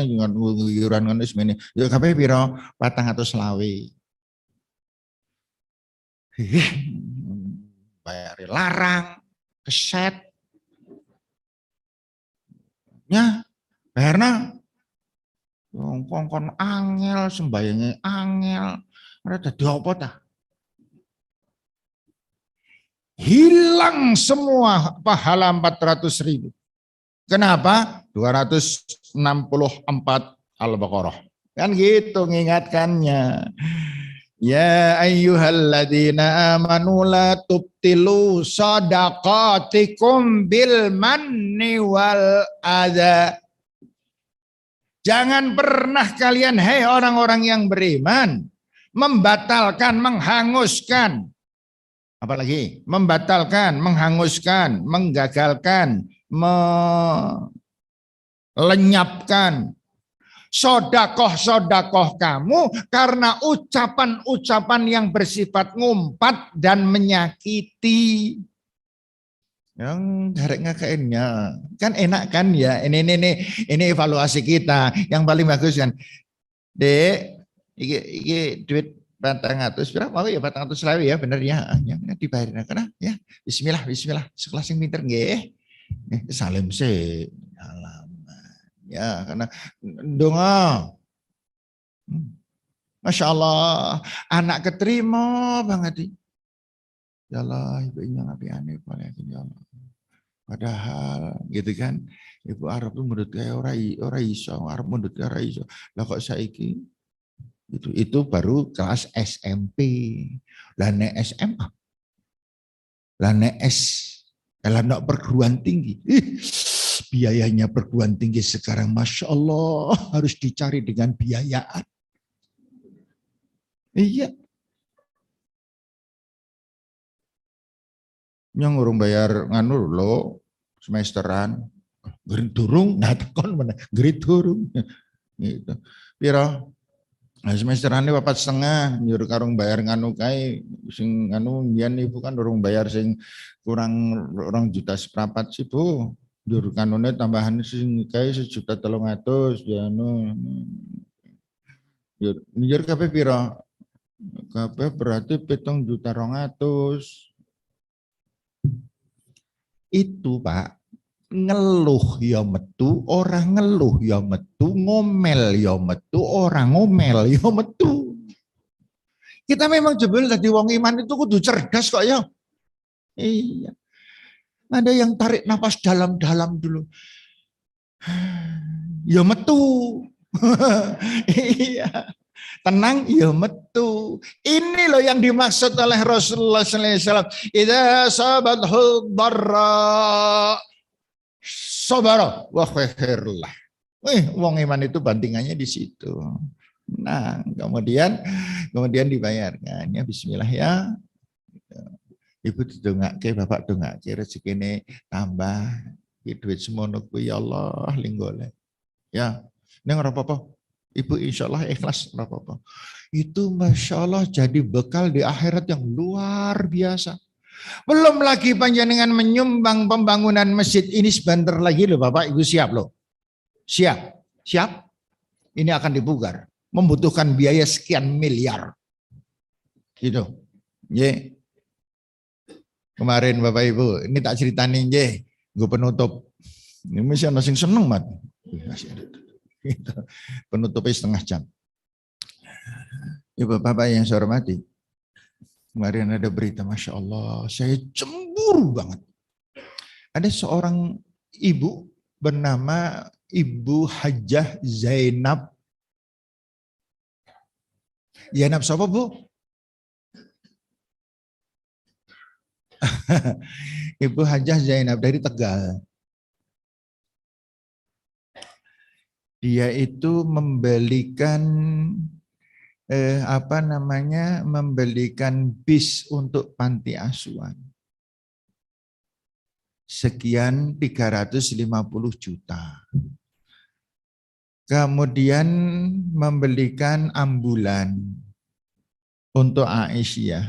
dengan iuran nesmene. Ya kabeh piro? 420. Bayar larang, keset, ya, bayarna, kongkon angel, sembayangnya angel, ada dadi apa ta? Hilang semua pahala 400.000. Kenapa? 264 Al-Baqarah. Kan gitu mengingatkannya. Ya ayyuhalladzina amanu la tubtilu shadaqatikum bil manni wal adza. Jangan pernah kalian, hei orang-orang yang beriman, membatalkan, menghanguskan, apalagi membatalkan, menghanguskan, menggagalkan, melenyapkan sodakoh-sodakoh kamu karena ucapan-ucapan yang bersifat ngumpat dan menyakiti. Yang garek ngakainnya kan enak kan ya, ini evaluasi kita yang paling bagus kan. Dek, iki duit 400 berapa mau ya 400 lewi ya bener ya, yang dibayarin karena ya bismillah sekolah sing pinter nggih. Salim sih. Ya, karena donga. Masya Allah, anak keterima banget. Ya Allah, ibunya ngapiane paling ya Allah. Padahal gitu kan, ibu Arab itu menurut kayak orang iso, Arab menurut kayak orang iso. Lah kok saiki itu baru kelas SMP. Lah nek SMA. Lah nek nek perguruan tinggi. Biayanya perguruan tinggi sekarang Masya Allah harus dicari dengan biayaan. Iya. Yang ngurung bayar nganu lo semesteran. Gerit durung, nah tekon mana? Gerit durung. Gitu. Piro? Nah, semesteran ini 4,5 nyuruh karung bayar nganu kai sing nganu biyen ibu kan durung bayar sing kurang 2,7 sih Bu. Nyuruh kanune tambahan sing kai 1,300.000 ya anu. Nyuruh kabeh piro? Kabeh berarti 7,200.000. Itu Pak, ngeluh ya metu, orang ngeluh ya metu, ngomel ya metu, orang ngomel ya metu. Kita memang jebul dadi wong iman itu kudu cerdas kok ya. Iya. Ada yang tarik napas dalam-dalam dulu. Ya metu. Iya. Tenang, ya metu. Ini loh yang dimaksud oleh Rasulullah SAW. Idza sabathul darra sabara wa khairullah. Wong iman itu bandingannya di situ. Nah, kemudian dibayarkan ya bismillah ya. Ibu didongake, bapak dongake rezekine tambah. Duit semono kuwi ya Allah linggole. Ya, ning ora apa-apa. Ibu insya Allah ikhlas ora apa-apa. Itu Masya Allah jadi bekal di akhirat yang luar biasa. Belum lagi panjenengan menyumbang pembangunan masjid ini sebentar lagi loh Bapak Ibu siap loh. Siap. Ini akan dipugar. Membutuhkan biaya sekian miliar. Gitu. Ye. Kemarin Bapak Ibu, ini tak ceritain ye. Gue penutup. Ini masih ada yang seneng mat. Gitu. Penutupnya setengah jam. Ibu Bapak yang saya hormati. Kemarin ada berita, Masya Allah, saya cemburu banget. Ada seorang ibu bernama Ibu Hajah Zainab. Zainab siapa Bu? Ibu Hajah Zainab dari Tegal. Dia itu membelikan membelikan bis untuk panti asuhan. Sekian 350 juta. Kemudian membelikan ambulan untuk Aisyah.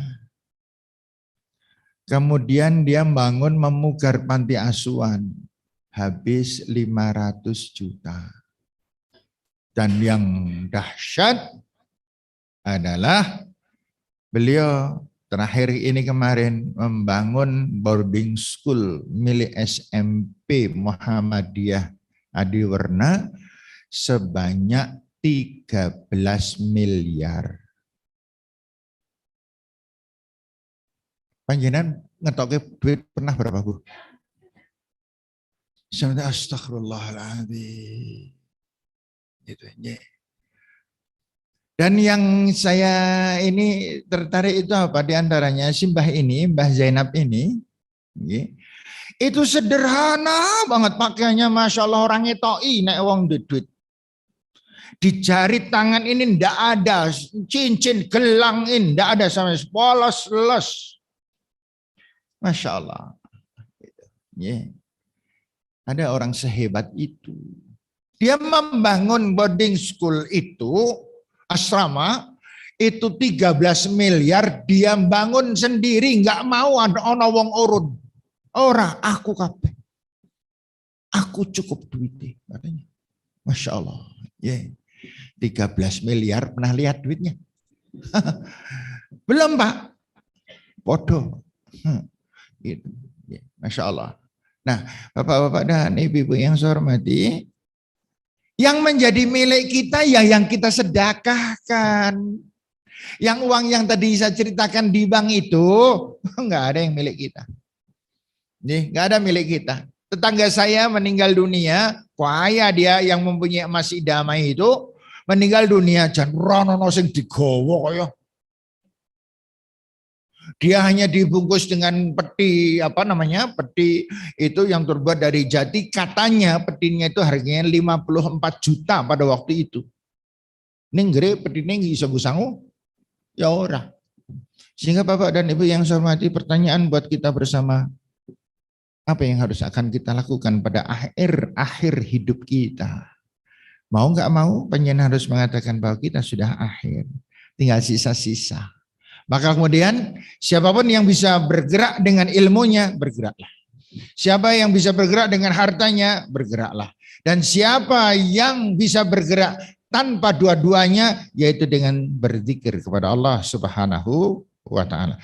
Kemudian dia bangun memugar panti asuhan. Habis 500 juta. Dan yang dahsyat adalah beliau terakhir ini kemarin membangun boarding school milik SMP Muhammadiyah Adiwarna sebanyak 13 miliar. Panjenengan ngetoke duit pernah berapa Bu? Sampai astagfirullahaladzim. Gitu. Dan yang saya ini tertarik itu apa? Di antaranya si Mbah ini, Mbah Zainab ini, itu sederhana banget pakaiannya, masya Allah, orang itoi nek wong duit. Di jari tangan ini ndak ada cincin gelang ini, ndak ada sama polos les. Masya Allah. Ada orang sehebat itu. Dia membangun boarding school itu, asrama, itu 13 miliar dia bangun sendiri, nggak mau ada wong urun. Ora, aku kabeh. Aku cukup duitnya, katanya. Masya Allah. 13 miliar, pernah lihat duitnya? Belum, Pak. Bodoh. Gitu. Masya Allah. Nah, Bapak-bapak dan Ibu-ibu yang saya hormati, yang menjadi milik kita ya yang kita sedekahkan. Yang uang yang tadi saya ceritakan di bank itu enggak ada yang milik kita. Nih, enggak ada milik kita. Tetangga saya meninggal dunia, kaya dia yang mempunyai emas damai itu meninggal dunia jan rono sing digawa kaya. Dia hanya dibungkus dengan peti peti itu yang terbuat dari jati, katanya petinya itu harganya 54 juta pada waktu itu. Ning gere petine iso sangu ya ora. Sehingga Bapak dan Ibu yang saya hormati, pertanyaan buat kita bersama, apa yang harus akan kita lakukan pada akhir hidup kita? Mau nggak mau, penyen harus mengatakan bahwa kita sudah akhir, tinggal sisa-sisa. Maka kemudian siapapun yang bisa bergerak dengan ilmunya, bergeraklah. Siapa yang bisa bergerak dengan hartanya, bergeraklah. Dan siapa yang bisa bergerak tanpa dua-duanya, yaitu dengan berzikir kepada Allah Subhanahu wa Ta'ala.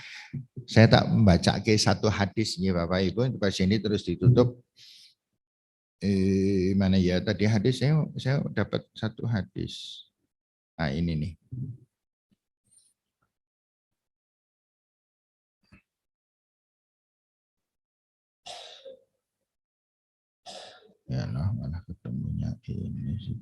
Saya tak membaca ke satu hadis ya Bapak Ibu, di sini terus ditutup. Mana ya tadi hadis, saya dapat satu hadis. Nah ini nih. Ya lah, malah ketemunya ini sih.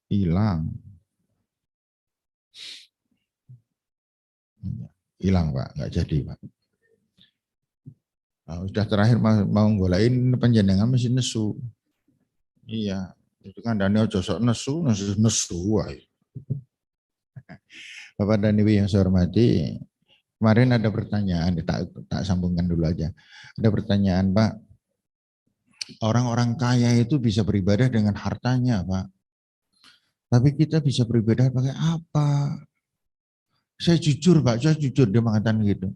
Hilang. Hilang Pak, nggak jadi Pak. Nah, sudah terakhir mau ngolain penjenengan masih nesu. Iya, itu kan Daniel josok nesu. Bapak dan Ibu yang saya hormati, kemarin ada pertanyaan, tak sambungkan dulu aja. Ada pertanyaan, Pak, orang-orang kaya itu bisa beribadah dengan hartanya, Pak. Tapi kita bisa beribadah pakai apa? Saya jujur, Pak, dia mengatakan gitu.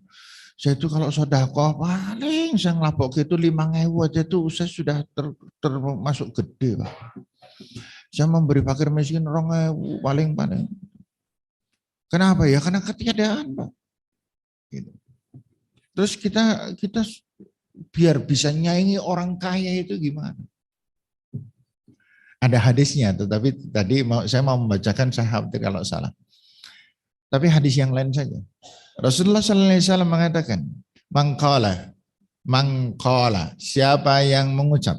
Saya itu kalau sedekah paling saya ngelapok itu 5.000 aja itu saya sudah termasuk gede, Pak. Saya memberi fakir miskin 2.000 paling. Kenapa ya? Karena ketiadaan, Pak. Gitu. Terus kita biar bisa nyaingi orang kaya itu gimana? Ada hadisnya, tetapi tadi saya mau membacakan, saya khawatir kalau salah. Tapi hadis yang lain saja. Rasulullah SAW mengatakan, mangqala, siapa yang mengucap,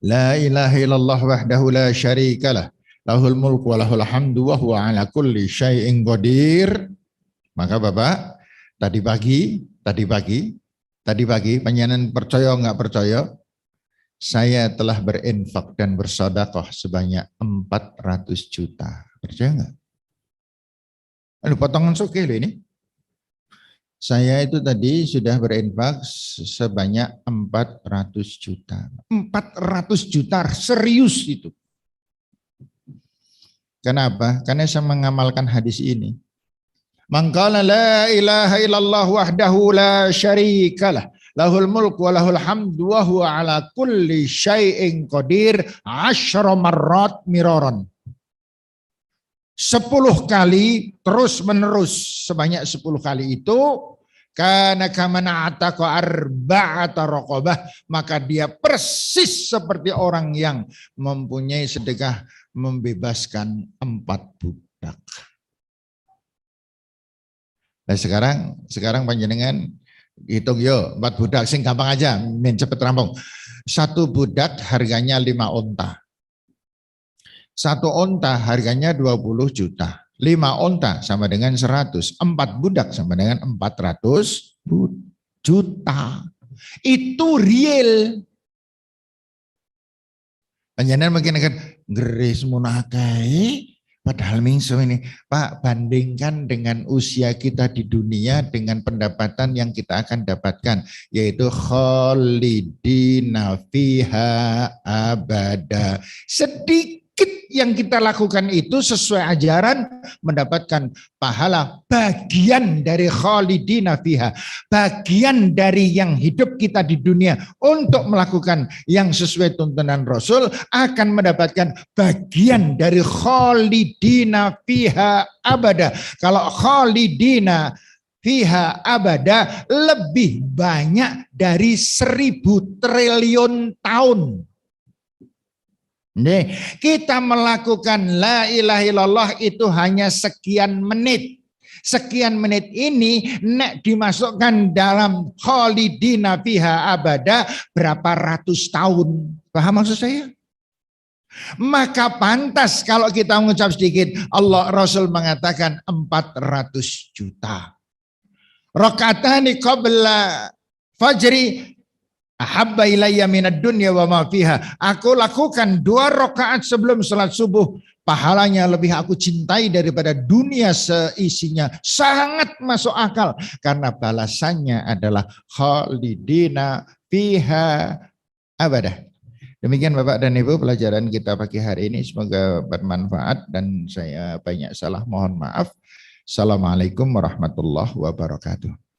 la ilaha illallah wahdahu la syarikalah, lahul mulku wa lahul hamdu wa huwa ala kulli syai'in qadir. Maka Bapak, tadi pagi, penyanyian percaya nggak percaya, saya telah berinfak dan bersedekah sebanyak 400 juta. Percaya nggak? Aduh, potongan suke loh ini. Saya itu tadi sudah berinfak sebanyak 400 juta. 400 juta, serius itu. Kenapa? Karena saya mengamalkan hadis ini. Mangkala la ilaha illallah wahdahu la syarikalah, lahul mulku wa lahul hamdu wa huwa ala kulli syai'in qadir 10 marrat miraran. 10 kali terus menerus, sebanyak 10 kali itu, kana kamana ataqa arba'ata raqabah, maka dia persis seperti orang yang mempunyai sedekah membebaskan 4 budak. Nah, sekarang panjenengan hitung yo 4 budak sing gampang aja, min cepet rampung. 1 budak harganya 5 onta. 1 onta harganya 20 juta. 5 onta sama dengan 100. 4 budak sama dengan 400 juta. Itu real. Panjenengan mungkin akan geris munakai. Padahal mingsu ini, Pak, bandingkan dengan usia kita di dunia dengan pendapatan yang kita akan dapatkan, yaitu khalidina fiha abada. Sedikit yang kita lakukan itu sesuai ajaran mendapatkan pahala bagian dari khalidina fiha, bagian dari yang hidup kita di dunia untuk melakukan yang sesuai tuntunan Rasul akan mendapatkan bagian dari khalidina fiha abada. Kalau khalidina fiha abada lebih banyak dari 1000 triliun tahun. Nih, kita melakukan la ilaha illallah itu hanya sekian menit. Sekian menit ini nek dimasukkan dalam khalidina fiha abada berapa ratus tahun. Paham maksud saya? Maka pantas kalau kita mengucap sedikit, Allah Rasul mengatakan 400 juta. Rakaatani qabla fajri ahabba ilayya minad dunya wa ma fiha. Aku lakukan 2 rakaat sebelum salat subuh. Pahalanya lebih aku cintai daripada dunia seisinya. Sangat masuk akal. Karena balasannya adalah khalidina fiha abadah. Demikian Bapak dan Ibu pelajaran kita pagi hari ini. Semoga bermanfaat dan saya banyak salah mohon maaf. Assalamualaikum warahmatullahi wabarakatuh.